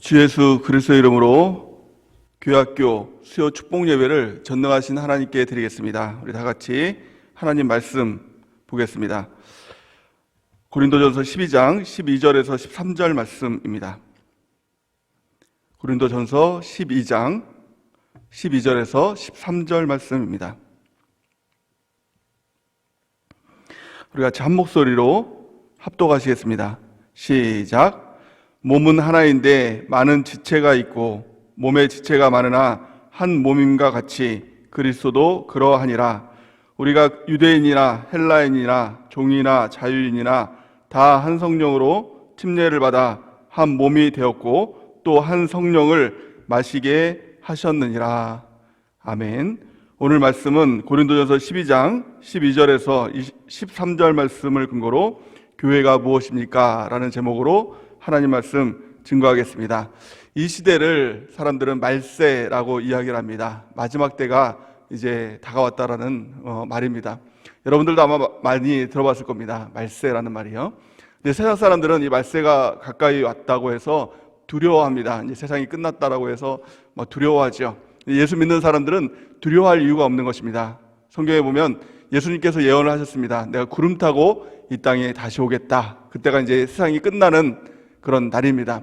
주 예수 그리스도의 이름으로 교회학교 수요 축복 예배를 전능하신 하나님께 드리겠습니다. 우리 다 같이 하나님 말씀 보겠습니다. 고린도전서 12장 12절에서 13절 말씀입니다. 고린도전서 12장 12절에서 13절 말씀입니다. 우리 같이 한 목소리로 합독하시겠습니다. 시작. 몸은 하나인데 많은 지체가 있고 몸에 지체가 많으나 한 몸임과 같이 그리스도도 그러하니라. 우리가 유대인이나 헬라인이나 종이나 자유인이나 다 한 성령으로 침례를 받아 한 몸이 되었고 또 한 성령을 마시게 하셨느니라. 아멘. 오늘 말씀은 고린도전서 12장 12절에서 13절 말씀을 근거로 교회가 무엇입니까? 라는 제목으로 하나님 말씀 증거하겠습니다. 이 시대를 사람들은 말세라고 이야기를 합니다. 마지막 때가 이제 다가왔다라는 말입니다. 여러분들도 아마 많이 들어봤을 겁니다. 말세라는 말이요. 근데 세상 사람들은 이 말세가 가까이 왔다고 해서 두려워합니다. 이제 세상이 끝났다라고 해서 두려워하죠. 예수 믿는 사람들은 두려워할 이유가 없는 것입니다. 성경에 보면 예수님께서 예언을 하셨습니다. 내가 구름 타고 이 땅에 다시 오겠다. 그때가 이제 세상이 끝나는 그런 날입니다.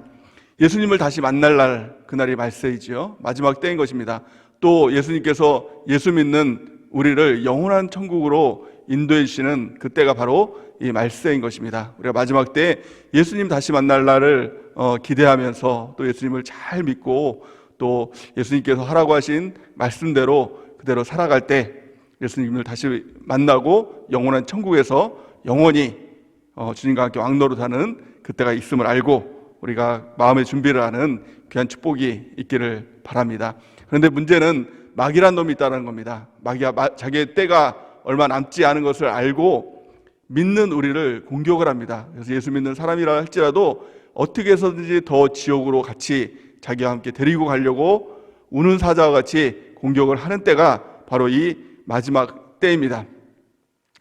예수님을 다시 만날 날, 그날이 말세이지요. 마지막 때인 것입니다. 또 예수님께서 예수 믿는 우리를 영원한 천국으로 인도해 주시는 그때가 바로 이 말세인 것입니다. 우리가 마지막 때 예수님 다시 만날 날을 기대하면서 또 예수님을 잘 믿고 또 예수님께서 하라고 하신 말씀대로 그대로 살아갈 때 예수님을 다시 만나고 영원한 천국에서 영원히 주님과 함께 왕노릇하는 그때가 있음을 알고 우리가 마음의 준비를 하는 귀한 축복이 있기를 바랍니다. 그런데 문제는 마귀란 놈이 있다는 겁니다. 마귀가 자기의 때가 얼마 남지 않은 것을 알고 믿는 우리를 공격을 합니다. 그래서 예수 믿는 사람이라 할지라도 어떻게 해서든지 더 지옥으로 같이 자기와 함께 데리고 가려고 우는 사자와 같이 공격을 하는 때가 바로 이 마지막 때입니다.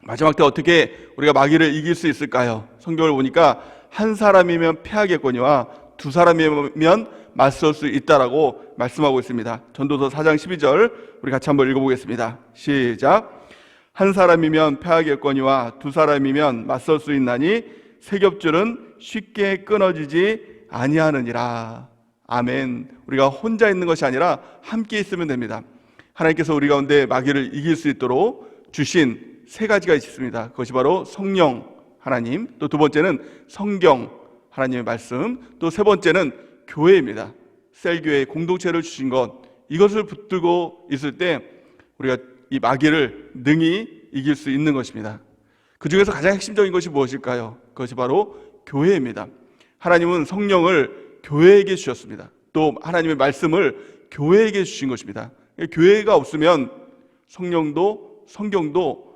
마지막 때 어떻게 우리가 마귀를 이길 수 있을까요? 성경을 보니까 한 사람이면 패하겠거니와 두 사람이면 맞설 수 있다라고 말씀하고 있습니다. 전도서 4장 12절 우리 같이 한번 읽어보겠습니다. 시작. 한 사람이면 패하겠거니와 두 사람이면 맞설 수 있나니 세 겹줄은 쉽게 끊어지지 아니하느니라. 아멘. 우리가 혼자 있는 것이 아니라 함께 있으면 됩니다. 하나님께서 우리 가운데 마귀를 이길 수 있도록 주신 세 가지가 있습니다. 그것이 바로 성령 하나님, 또 두 번째는 성경 하나님의 말씀, 또 세 번째는 교회입니다. 셀교회 공동체를 주신 것, 이것을 붙들고 있을 때 우리가 이 마귀를 능히 이길 수 있는 것입니다. 그 중에서 가장 핵심적인 것이 무엇일까요? 그것이 바로 교회입니다. 하나님은 성령을 교회에게 주셨습니다. 또 하나님의 말씀을 교회에게 주신 것입니다. 교회가 없으면 성령도 성경도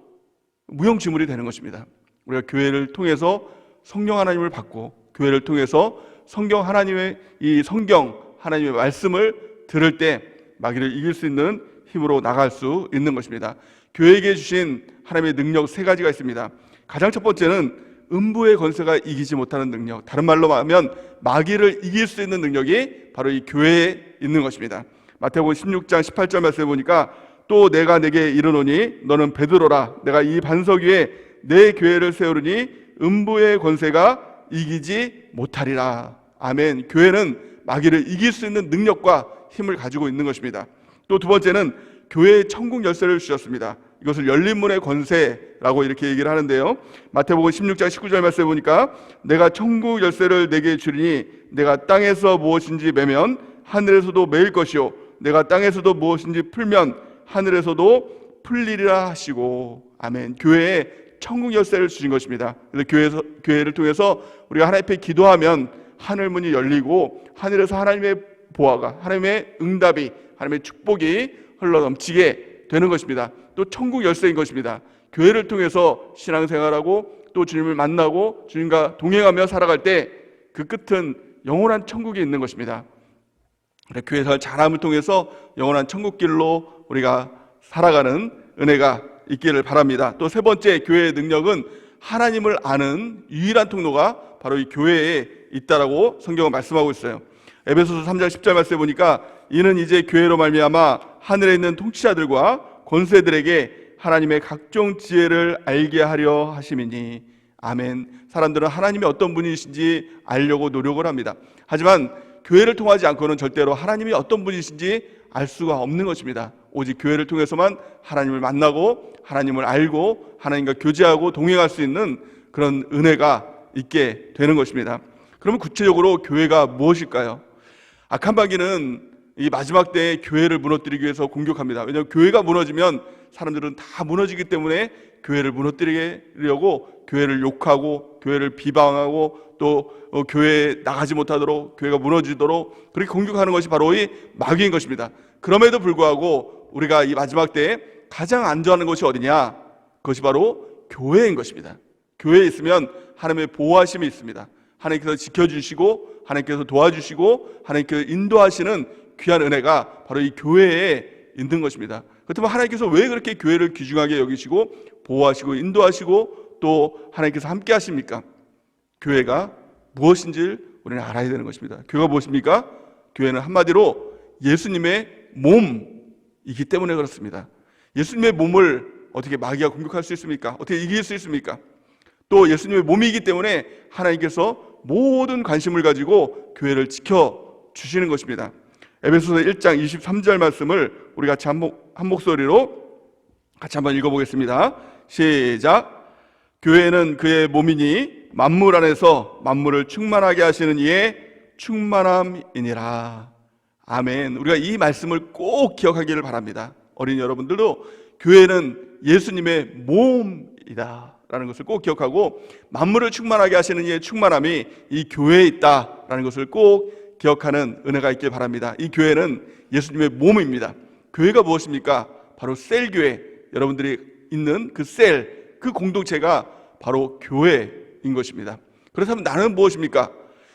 무용지물이 되는 것입니다. 우리가 교회를 통해서 성령 하나님을 받고 교회를 통해서 성경 하나님의 이 성경 하나님의 말씀을 들을 때 마귀를 이길 수 있는 힘으로 나갈 수 있는 것입니다. 교회에게 주신 하나님의 능력 세 가지가 있습니다. 가장 첫 번째는 음부의 권세가 이기지 못하는 능력, 다른 말로 하면 마귀를 이길 수 있는 능력이 바로 이 교회에 있는 것입니다. 마태복음 16장 18절 말씀에 보니까 또 내가 내게 이르노니 너는 베드로라. 내가 이 반석 위에 내 교회를 세우리니 음부의 권세가 이기지 못하리라. 아멘. 교회는 마귀를 이길 수 있는 능력과 힘을 가지고 있는 것입니다. 또 두 번째는 교회의 천국 열쇠를 주셨습니다. 이것을 열린 문의 권세라고 이렇게 얘기를 하는데요. 마태복음 16장 19절 말씀에 보니까 내가 천국 열쇠를 내게 주리니 내가 땅에서 무엇인지 매면 하늘에서도 매일 것이요 내가 땅에서도 무엇인지 풀면 하늘에서도 풀리리라 하시고. 아멘. 교회에 천국 열쇠를 주신 것입니다. 그래서 교회를 통해서 우리가 하나님 앞에 기도하면 하늘 문이 열리고 하늘에서 하나님의 보화가, 하나님의 응답이, 하나님의 축복이 흘러넘치게 되는 것입니다. 또 천국 열쇠인 것입니다. 교회를 통해서 신앙생활하고 또 주님을 만나고 주님과 동행하며 살아갈 때 그 끝은 영원한 천국이 있는 것입니다. 교회생활 잘함을 통해서 영원한 천국길로 우리가 살아가는 은혜가 있기를 바랍니다. 또 세 번째 교회의 능력은 하나님을 아는 유일한 통로가 바로 이 교회에 있다라고 성경은 말씀하고 있어요. 에베소서 3장 10절 말씀에 보니까 이는 이제 교회로 말미암아 하늘에 있는 통치자들과 권세들에게 하나님의 각종 지혜를 알게 하려 하심이니. 아멘. 사람들은 하나님이 어떤 분이신지 알려고 노력을 합니다. 하지만 교회를 통하지 않고는 절대로 하나님이 어떤 분이신지 알 수가 없는 것입니다. 오직 교회를 통해서만 하나님을 만나고 하나님을 알고 하나님과 교제하고 동행할 수 있는 그런 은혜가 있게 되는 것입니다. 그러면 구체적으로 교회가 무엇일까요? 악한 마귀는 이 마지막 때에 교회를 무너뜨리기 위해서 공격합니다. 왜냐하면 교회가 무너지면 사람들은 다 무너지기 때문에 교회를 무너뜨리려고 교회를 욕하고 교회를 비방하고 또 교회에 나가지 못하도록, 교회가 무너지도록 그렇게 공격하는 것이 바로 이 마귀인 것입니다. 그럼에도 불구하고 우리가 이 마지막 때에 가장 안전한 것이 어디냐? 그것이 바로 교회인 것입니다. 교회에 있으면 하나님의 보호하심이 있습니다. 하나님께서 지켜주시고 하나님께서 도와주시고 하나님께서 인도하시는 귀한 은혜가 바로 이 교회에 있는 것입니다. 그렇다면 하나님께서 왜 그렇게 교회를 귀중하게 여기시고 보호하시고 인도하시고 또 하나님께서 함께 하십니까? 교회가 무엇인지를 우리는 알아야 되는 것입니다. 교회가 무엇입니까? 교회는 한마디로 예수님의 몸이기 때문에 그렇습니다. 예수님의 몸을 어떻게 마귀가 공격할 수 있습니까? 어떻게 이길 수 있습니까? 또 예수님의 몸이기 때문에 하나님께서 모든 관심을 가지고 교회를 지켜주시는 것입니다. 에베소서 1장 23절 말씀을 우리 같이 한 목소리로 같이 한번 읽어보겠습니다. 시작. 교회는 그의 몸이니 만물 안에서 만물을 충만하게 하시는 이의 충만함이니라. 아멘. 우리가 이 말씀을 꼭 기억하기를 바랍니다. 어린이 여러분들도 교회는 예수님의 몸이다 라는 것을 꼭 기억하고 만물을 충만하게 하시는 이의 충만함이 이 교회에 있다라는 것을 꼭 기억하는 은혜가 있길 바랍니다. 이 교회는 예수님의 몸입니다. 교회가 무엇입니까? 바로 셀교회, 여러분들이 있는 그 셀, 그 공동체가 바로 교회인 것입니다. 그렇다면 나는 무엇입니까?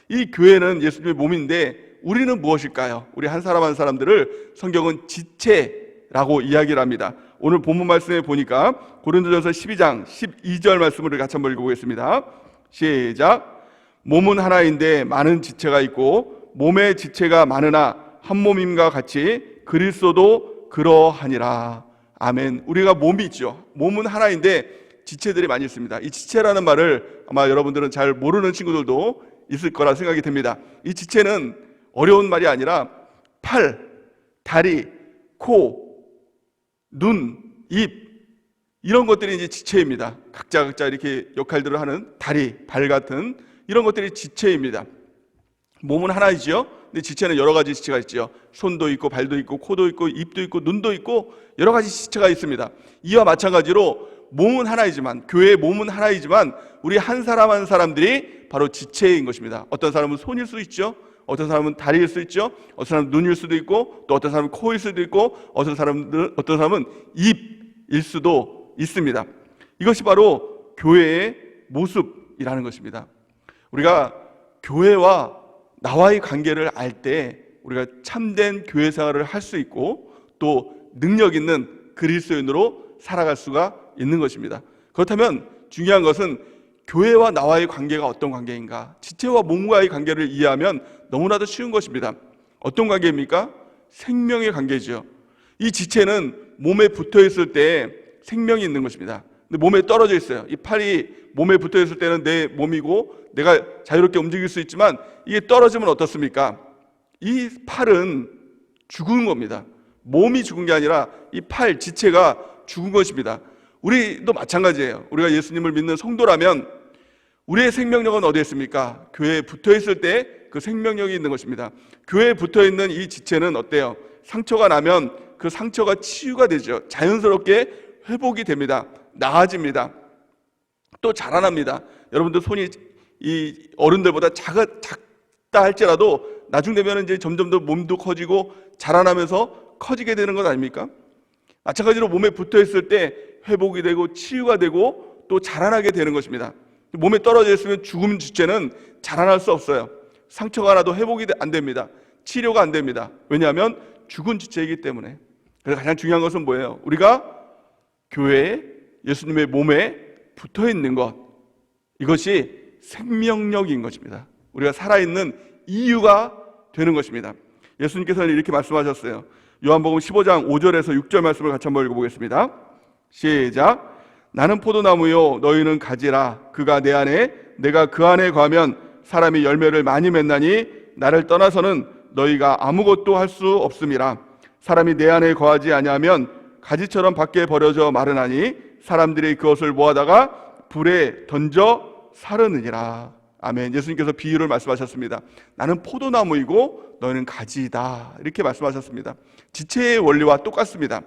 이 교회는 예수님의 몸인데 우리는 무엇일까요? 우리 한 사람 한 사람들을 성경은 지체라고 이야기를 합니다. 오늘 본문 말씀에 보니까 고린도전서 12장 12절 말씀을 같이 한번 읽어보겠습니다. 시작. 몸은 하나인데 많은 지체가 있고 몸의 지체가 많으나 한 몸임과 같이 그리스도도 그러하니라. 아멘. 우리가 몸이 있죠. 몸은 하나인데 지체들이 많이 있습니다. 이 지체라는 말을 아마 여러분들은 잘 모르는 친구들도 있을 거라 생각이 됩니다. 이 지체는 어려운 말이 아니라 팔, 다리, 코, 눈, 입 이런 것들이 이제 지체입니다. 각자 이렇게 역할들을 하는 다리, 발 같은 이런 것들이 지체입니다. 몸은 하나이지요. 근데 지체는 여러 가지 지체가 있죠. 손도 있고 발도 있고 코도 있고 입도 있고 눈도 있고 여러 가지 지체가 있습니다. 이와 마찬가지로 몸은 하나이지만 교회의 몸은 하나이지만 우리 한 사람 한 사람들이 바로 지체인 것입니다. 어떤 사람은 손일 수 있죠. 어떤 사람은 다리일 수 있죠. 어떤 사람은 눈일 수도 있고 또 어떤 사람은 코일 수도 있고 어떤 사람은 입일 수도 있습니다. 이것이 바로 교회의 모습이라는 것입니다. 우리가 교회와 나와의 관계를 알 때 우리가 참된 교회 생활을 할 수 있고 또 능력 있는 그리스도인으로 살아갈 수가 있는 것입니다. 그렇다면 중요한 것은 교회와 나와의 관계가 어떤 관계인가? 지체와 몸과의 관계를 이해하면 너무나도 쉬운 것입니다. 어떤 관계입니까? 생명의 관계죠. 이 지체는 몸에 붙어 있을 때 생명이 있는 것입니다. 근데 몸에 떨어져 있어요. 이 팔이 몸에 붙어 있을 때는 내 몸이고 내가 자유롭게 움직일 수 있지만 이게 떨어지면 어떻습니까? 이 팔은 죽은 겁니다. 몸이 죽은 게 아니라 이 팔 지체가 죽은 것입니다. 우리도 마찬가지예요. 우리가 예수님을 믿는 성도라면 우리의 생명력은 어디에 있습니까? 교회에 붙어 있을 때 그 생명력이 있는 것입니다. 교회에 붙어 있는 이 지체는 어때요? 상처가 나면 그 상처가 치유가 되죠. 자연스럽게 회복이 됩니다. 나아집니다. 또 자라납니다. 여러분들 손이 이 어른들보다 작다 할지라도 나중 되면 이제 점점 더 몸도 커지고 자라나면서 커지게 되는 것 아닙니까? 마찬가지로 몸에 붙어 있을 때 회복이 되고 치유가 되고 또 자라나게 되는 것입니다. 몸에 떨어져 있으면 죽음 지체는 자라날 수 없어요. 상처가 나도 회복이 안 됩니다. 치료가 안 됩니다. 왜냐하면 죽은 지체이기 때문에. 그래서 가장 중요한 것은 뭐예요? 우리가 교회에 예수님의 몸에 붙어 있는 것, 이것이 생명력인 것입니다. 우리가 살아있는 이유가 되는 것입니다. 예수님께서는 이렇게 말씀하셨어요. 요한복음 15장 5절에서 6절 말씀을 같이 한번 읽어보겠습니다. 시작. 나는 포도나무요 너희는 가지라. 그가 내 안에 내가 그 안에 거하면 사람이 열매를 많이 맺나니 나를 떠나서는 너희가 아무것도 할 수 없음이라. 사람이 내 안에 거하지 아니하면 가지처럼 밖에 버려져 마르나니 사람들이 그것을 모아다가 불에 던져 사르느니라. 아멘. 예수님께서 비유를 말씀하셨습니다. 나는 포도나무이고 너희는 가지이다, 이렇게 말씀하셨습니다. 지체의 원리와 똑같습니다.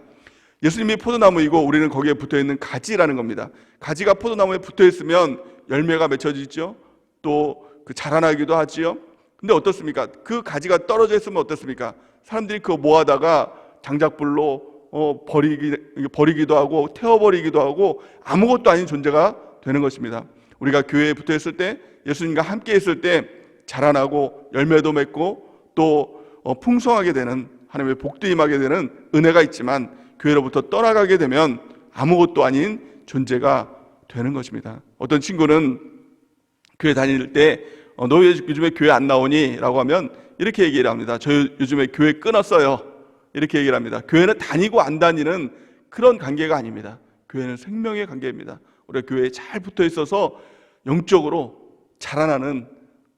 예수님이 포도나무이고 우리는 거기에 붙어있는 가지라는 겁니다. 가지가 포도나무에 붙어있으면 열매가 맺혀지죠. 또 그 자라나기도 하지요. 근데 어떻습니까? 그 가지가 떨어져 있으면 어떻습니까? 사람들이 그거 모아다가 장작불로 버리기도 하고 태워버리기도 하고 아무것도 아닌 존재가 되는 것입니다. 우리가 교회에 붙어있을 때, 예수님과 함께 있을 때 자라나고 열매도 맺고 또 풍성하게 되는, 하나님의 복도 임하게 되는 은혜가 있지만 교회로부터 떠나가게 되면 아무것도 아닌 존재가 되는 것입니다. 어떤 친구는 교회 다닐 때 너 요즘에 교회 안 나오니? 라고 하면 이렇게 얘기를 합니다. 저 요즘에 교회 끊었어요, 이렇게 얘기를 합니다. 교회는 다니고 안 다니는 그런 관계가 아닙니다. 교회는 생명의 관계입니다. 우리가 교회에 잘 붙어 있어서 영적으로 자라나는,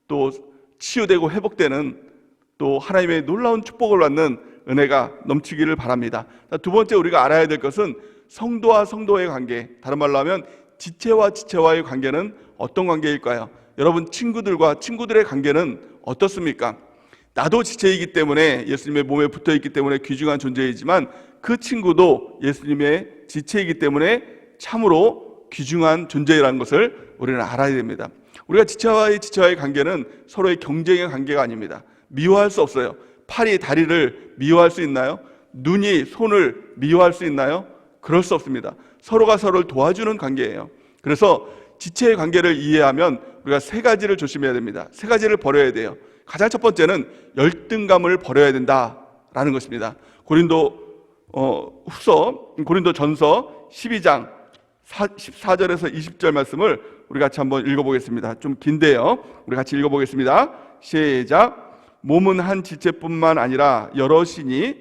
또 치유되고 회복되는, 또 하나님의 놀라운 축복을 받는 은혜가 넘치기를 바랍니다. 두 번째 우리가 알아야 될 것은 성도와 성도의 관계, 다른 말로 하면 지체와 지체와의 관계는 어떤 관계일까요? 여러분, 친구들과 친구들의 관계는 어떻습니까? 나도 지체이기 때문에, 예수님의 몸에 붙어있기 때문에 귀중한 존재이지만 그 친구도 예수님의 지체이기 때문에 참으로 귀중한 존재라는 것을 우리는 알아야 됩니다. 우리가 지체와의 관계는 서로의 경쟁의 관계가 아닙니다. 미워할 수 없어요. 팔이 다리를 미워할 수 있나요? 눈이 손을 미워할 수 있나요? 그럴 수 없습니다. 서로가 서로를 도와주는 관계예요. 그래서 지체의 관계를 이해하면 우리가 세 가지를 조심해야 됩니다. 세 가지를 버려야 돼요. 가장 첫 번째는 열등감을 버려야 된다라는 것입니다. 고린도전서 12장 14절에서 20절 말씀을 우리 같이 한번 읽어보겠습니다. 좀 긴데요. 우리 같이 읽어보겠습니다. 시작. 몸은 한 지체뿐만 아니라 여럿이니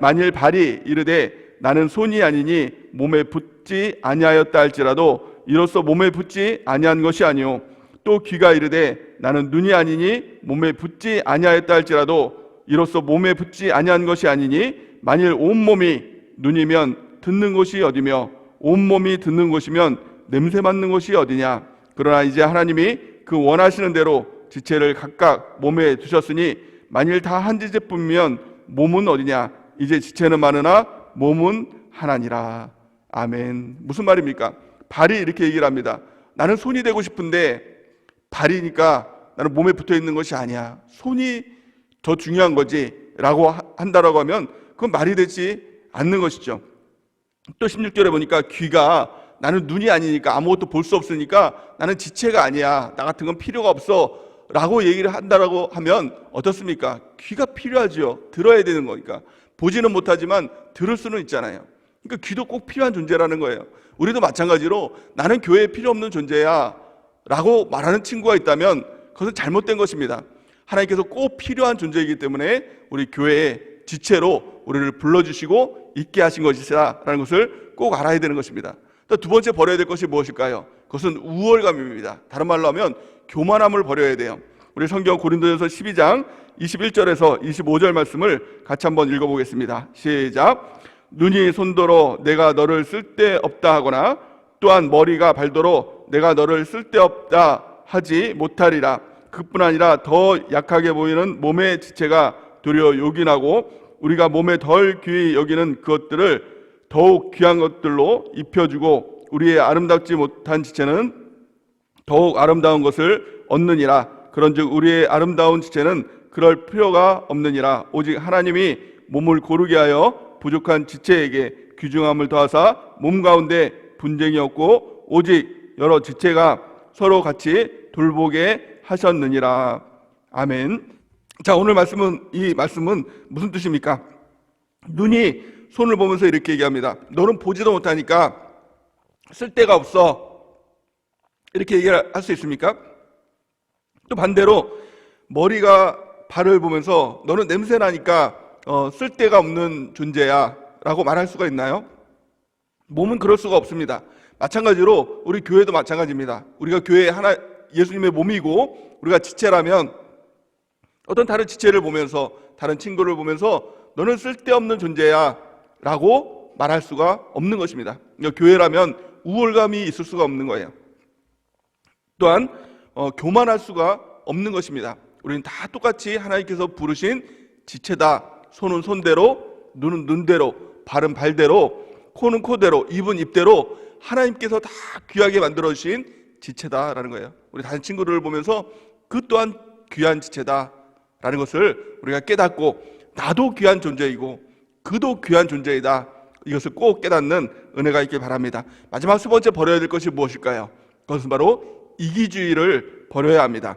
만일 발이 이르되 나는 손이 아니니 몸에 붙지 아니하였다 할지라도 이로써 몸에 붙지 아니한 것이 아니요, 또 귀가 이르되 나는 눈이 아니니 몸에 붙지 아니하였다 할지라도 이로써 몸에 붙지 아니한 것이 아니니 만일 온몸이 눈이면 듣는 곳이 어디며 온몸이 듣는 곳이면 냄새 맡는 곳이 어디냐. 그러나 이제 하나님이 그 원하시는 대로 지체를 각각 몸에 두셨으니 만일 다 한 지체뿐이면 몸은 어디냐. 이제 지체는 많으나 몸은 하나니라. 아멘. 무슨 말입니까? 발이 이렇게 얘기를 합니다. 나는 손이 되고 싶은데 발이니까 나는 몸에 붙어 있는 것이 아니야, 손이 더 중요한 거지 라고 한다라고 하면 그건 말이 되지 않는 것이죠. 또 16절에 보니까 귀가 나는 눈이 아니니까 아무것도 볼 수 없으니까 나는 지체가 아니야, 나 같은 건 필요가 없어 라고 얘기를 한다라고 하면 어떻습니까? 귀가 필요하죠. 들어야 되는 거니까. 보지는 못하지만 들을 수는 있잖아요. 그러니까 귀도 꼭 필요한 존재라는 거예요. 우리도 마찬가지로 나는 교회에 필요 없는 존재야 라고 말하는 친구가 있다면 그것은 잘못된 것입니다. 하나님께서 꼭 필요한 존재이기 때문에 우리 교회의 지체로 우리를 불러주시고 있게 하신 것이다 라는 것을 꼭 알아야 되는 것입니다. 또 두 번째 버려야 될 것이 무엇일까요? 그것은 우월감입니다. 다른 말로 하면 교만함을 버려야 돼요. 우리 성경 고린도전서 12장 21절에서 25절 말씀을 같이 한번 읽어보겠습니다. 시작. 눈이 손더러 내가 너를 쓸데없다 하거나 또한 머리가 발더러 내가 너를 쓸데없다 하지 못하리라. 그뿐 아니라 더 약하게 보이는 몸의 지체가 도리어 요긴하고 우리가 몸에 덜 귀히 여기는 그것들을 더욱 귀한 것들로 입혀주고 우리의 아름답지 못한 지체는 더욱 아름다운 것을 얻느니라. 그런즉 우리의 아름다운 지체는 그럴 필요가 없느니라. 오직 하나님이 몸을 고르게 하여 부족한 지체에게 귀중함을 더하사 몸 가운데 분쟁이 없고 오직 여러 지체가 서로 같이 돌보게 하셨느니라. 아멘. 자, 오늘 이 말씀은 무슨 뜻입니까? 눈이 손을 보면서 이렇게 얘기합니다. 너는 보지도 못하니까 쓸데가 없어, 이렇게 얘기를 할 수 있습니까? 또 반대로 머리가 발을 보면서 너는 냄새 나니까 쓸데가 없는 존재야 라고 말할 수가 있나요? 몸은 그럴 수가 없습니다. 마찬가지로 우리 교회도 마찬가지입니다. 우리가 교회 하나 예수님의 몸이고 우리가 지체라면 어떤 다른 지체를 보면서, 다른 친구를 보면서 너는 쓸데없는 존재야 라고 말할 수가 없는 것입니다. 교회라면 우월감이 있을 수가 없는 거예요. 또한 교만할 수가 없는 것입니다. 우리는 다 똑같이 하나님께서 부르신 지체다. 손은 손대로, 눈은 눈대로, 발은 발대로, 코는 코대로, 입은 입대로 하나님께서 다 귀하게 만들어주신 지체다라는 거예요. 우리 다른 친구들을 보면서 그 또한 귀한 지체다라는 것을 우리가 깨닫고, 나도 귀한 존재이고 그도 귀한 존재이다, 이것을 꼭 깨닫는 은혜가 있길 바랍니다. 마지막 세 번째 버려야 될 것이 무엇일까요? 그것은 바로 이기주의를 버려야 합니다.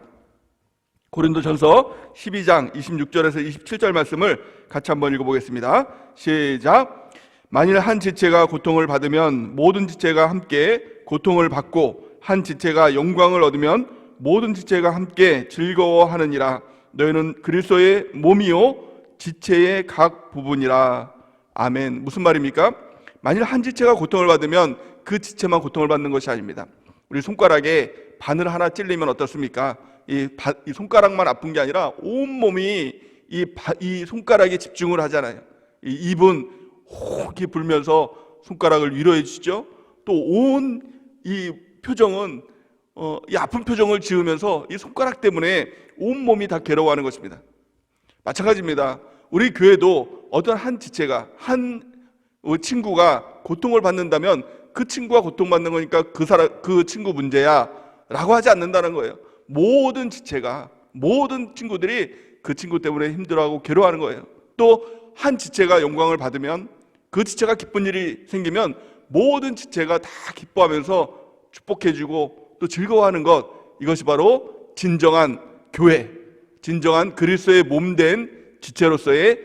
고린도전서 12장 26절에서 27절 말씀을 같이 한번 읽어보겠습니다. 시작. 만일 한 지체가 고통을 받으면 모든 지체가 함께 고통을 받고, 한 지체가 영광을 얻으면 모든 지체가 함께 즐거워하느니라. 너희는 그리스도의 몸이요 지체의 각 부분이라. 아멘. 무슨 말입니까? 만일 한 지체가 고통을 받으면 그 지체만 고통을 받는 것이 아닙니다. 우리 손가락에 바늘 하나 찔리면 어떻습니까? 이 손가락만 아픈 게 아니라 온 몸이 이 손가락에 집중을 하잖아요. 이 입은 호흡이 불면서 손가락을 위로해 주시죠. 또 온 이 표정은 이 아픈 표정을 지으면서 이 손가락 때문에 온 몸이 다 괴로워하는 것입니다. 마찬가지입니다. 우리 교회도 어떤 한 지체가, 한 친구가 고통을 받는다면 그 친구가 고통받는 거니까 그 친구 문제야 라고 하지 않는다는 거예요. 모든 지체가, 모든 친구들이 그 친구 때문에 힘들어하고 괴로워하는 거예요. 또 한 지체가 영광을 받으면, 그 지체가 기쁜 일이 생기면 모든 지체가 다 기뻐하면서 축복해주고 또 즐거워하는 것, 이것이 바로 진정한 교회, 진정한 그리스도의 몸된 지체로서의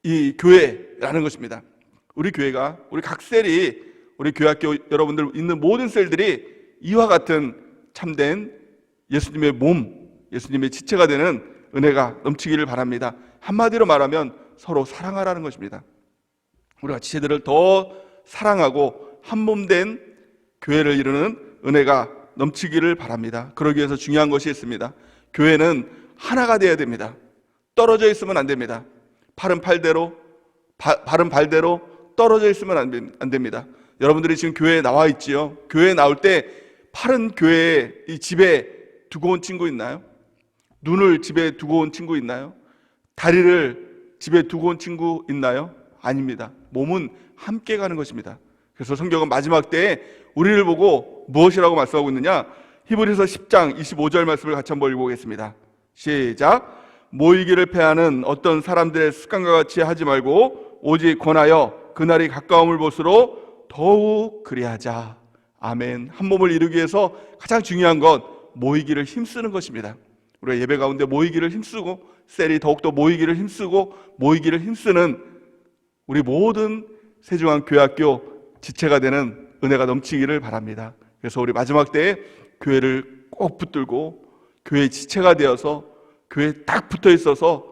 이 교회라는 것입니다. 우리 교회가, 우리 각 셀이, 우리 교회학교 여러분들 있는 모든 셀들이 이와 같은 참된 예수님의 몸, 예수님의 지체가 되는 은혜가 넘치기를 바랍니다. 한마디로 말하면 서로 사랑하라는 것입니다. 우리가 지체들을 더 사랑하고 한 몸 된 교회를 이루는 은혜가 넘치기를 바랍니다. 그러기 위해서 중요한 것이 있습니다. 교회는 하나가 되어야 됩니다. 떨어져 있으면 안 됩니다. 팔은 팔대로, 발은 발대로 떨어져 있으면 안 됩니다. 여러분들이 지금 교회에 나와 있지요. 교회에 나올 때 팔은 교회에, 이 집에 두고 온 친구 있나요? 눈을 집에 두고 온 친구 있나요? 다리를 집에 두고 온 친구 있나요? 아닙니다. 몸은 함께 가는 것입니다. 그래서 성경은 마지막 때에 우리를 보고 무엇이라고 말씀하고 있느냐? 히브리서 10장 25절 말씀을 같이 한번 읽어보겠습니다. 시작. 모이기를 패하는 어떤 사람들의 습관과 같이 하지 말고 오직 권하여 그날이 가까움을 볼수록 더욱 그리하자. 아멘. 한 몸을 이루기 위해서 가장 중요한 건 모이기를 힘쓰는 것입니다. 우리가 예배 가운데 모이기를 힘쓰고, 셀이 더욱더 모이기를 힘쓰고, 모이기를 힘쓰는 우리 모든 세중앙교회학교 지체가 되는 은혜가 넘치기를 바랍니다. 그래서 우리 마지막 때에 교회를 꼭 붙들고 교회의 지체가 되어서 교회에 딱 붙어 있어서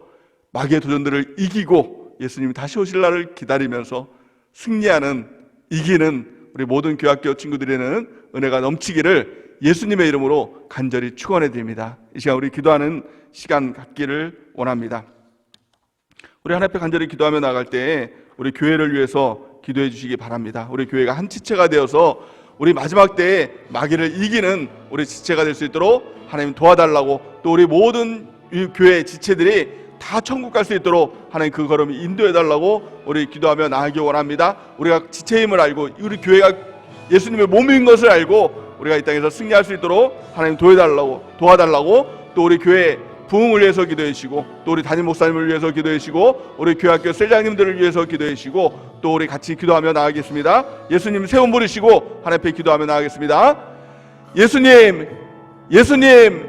마귀의 도전들을 이기고 예수님이 다시 오실 날을 기다리면서 승리하는, 이기는 우리 모든 교회학교 친구들에는 은혜가 넘치기를 예수님의 이름으로 간절히 축원해 드립니다. 이 시간 우리 기도하는 시간 갖기를 원합니다. 우리 하나님 앞에 간절히 기도하며 나갈 때 우리 교회를 위해서 기도해 주시기 바랍니다. 우리 교회가 한 지체가 되어서 우리 마지막 때에 마귀를 이기는 우리 지체가 될 수 있도록 하나님 도와달라고, 또 우리 모든 교회 지체들이 다 천국 갈 수 있도록 하나님 그 걸음 인도해 달라고 우리 기도하며 나아가기 원합니다. 우리가 지체의 힘을 알고 우리 교회가 예수님의 몸인 것을 알고 우리가 이 땅에서 승리할 수 있도록 하나님 도와달라고 또 우리 교회 부흥을 위해서 기도해 주시고, 또 우리 담임 목사님을 위해서 기도해 주시고, 우리 교회학교 셀장님들을 위해서 기도해 주시고, 또 우리 같이 기도하며 나아가겠습니다. 예수님 세움 부르시고 하나님 앞에 기도하며 나아가겠습니다. 예수님, 예수님,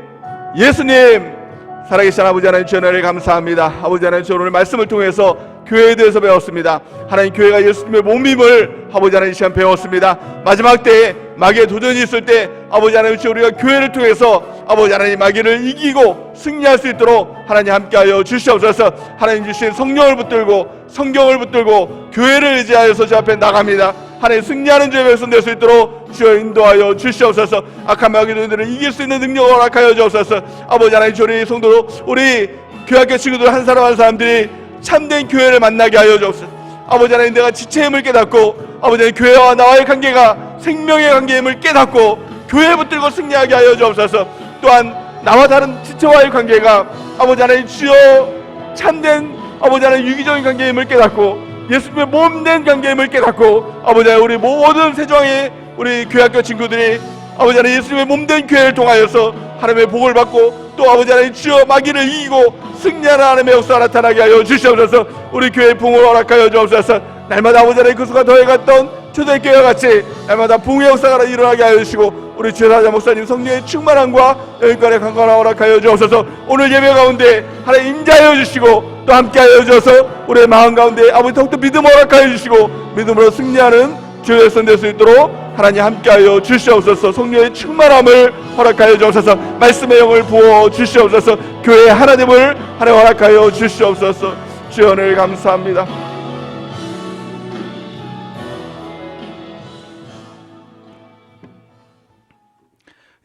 예수님, 살아계신 아버지 하나님 주의 은혜를 감사합니다. 아버지 하나님 주의 오늘 말씀을 통해서 교회에 대해서 배웠습니다. 하나님 교회가 예수님의 몸임을 아버지 하나님 이 시간 배웠습니다. 마지막 때에 마귀의 도전이 있을 때 아버지 하나님 우리가 교회를 통해서 아버지 하나님 마귀를 이기고 승리할 수 있도록 하나님 함께하여 주시옵소서. 하나님 주신 성령을 붙들고 성경을 붙들고 교회를 의지하여서 주 앞에 나갑니다. 하나님 승리하는 주의 백성 될 수 있도록 주여 인도하여 주시옵소서. 악한 마귀들을 이길 수 있는 능력을 허락하여 주옵소서. 아버지 하나님, 우리 성도, 우리 교학교 친구들 한 사람 한 사람들이 참된 교회를 만나게 하여 주옵소서. 아버지 하나님, 내가 지체의 힘을 깨닫고 아버지 하나님, 교회와 나와의 관계가 생명의 관계임을 깨닫고 교회 붙들고 승리하게 하여 주옵소서. 또한 나와 다른 지체와의 관계가 아버지 하나님 주여 참된 아버지 하나님 유기적인 관계임을 깨닫고 예수님의 몸된 관계임을 깨닫고 아버지 하나님, 우리 모든 세종의 우리 교학교 친구들이 아버지 하나님 예수님의 몸된 교회를 통하여서 하나님의 복을 받고 또 아버지 하나님 주여 마귀를 이기고 승리하는 하나님의 역사가 나타나게 하여 주시옵소서. 우리 교회의 부흥을 허락하여 주옵소서. 날마다 아버지 하나님 그 수가 더해갔던 초대교회와 같이 날마다 부흥의 역사가 일어나게 하여 주시고 우리 주사자 목사님 성령의 충만함과 영육간의 강건함을 허락하여 주옵소서. 오늘 예배 가운데 하나님 임재하여 주시고 또 함께하여 주셔서 우리의 마음 가운데 아버지 더욱더 믿음을 허락하여 주시고 믿음으로 승리하는 주의 백성 될 수 있도록 하나님 함께하여 주시옵소서. 성령의 충만함을 허락하여 주옵소서. 말씀의 영을 부어 주시옵소서. 교회의 하나님을 하나님 허락하여 주시옵소서. 주여 오늘 감사합니다.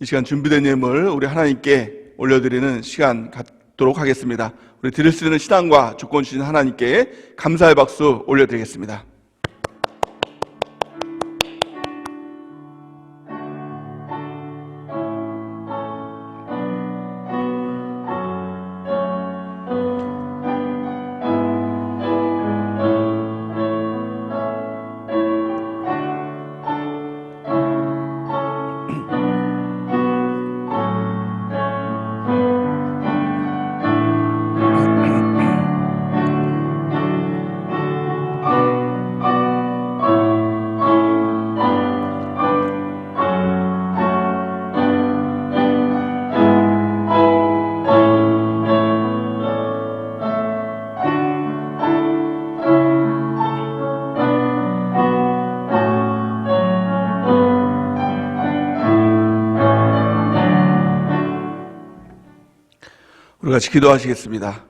이 시간 준비된 예물 우리 하나님께 올려드리는 시간 갖도록 하겠습니다. 우리 드릴 수 있는 신앙과 조건 주신 하나님께 감사의 박수 올려드리겠습니다. 우리 같이 기도하시겠습니다.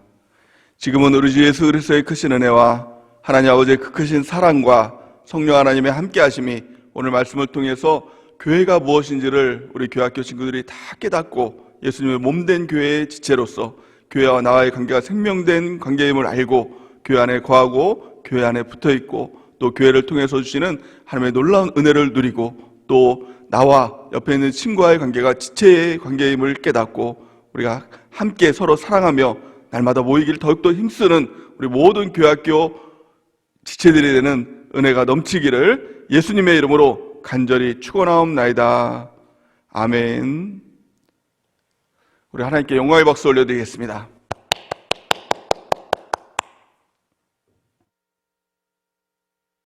지금은 우리 주 예수 그리스도의 크신 은혜와 하나님 아버지의 그 크신 사랑과 성령 하나님의 함께하심이 오늘 말씀을 통해서 교회가 무엇인지를 우리 교학교 친구들이 다 깨닫고 예수님의 몸된 교회의 지체로서 교회와 나와의 관계가 생명된 관계임을 알고 교회 안에 거하고 교회 안에 붙어있고 또 교회를 통해서 주시는 하나님의 놀라운 은혜를 누리고 또 나와 옆에 있는 친구와의 관계가 지체의 관계임을 깨닫고 우리가 함께 서로 사랑하며 날마다 모이기를 더욱더 힘쓰는 우리 모든 교학교 지체들이 되는 은혜가 넘치기를 예수님의 이름으로 간절히 축원하옵나이다. 아멘. 우리 하나님께 영광의 박수 올려드리겠습니다.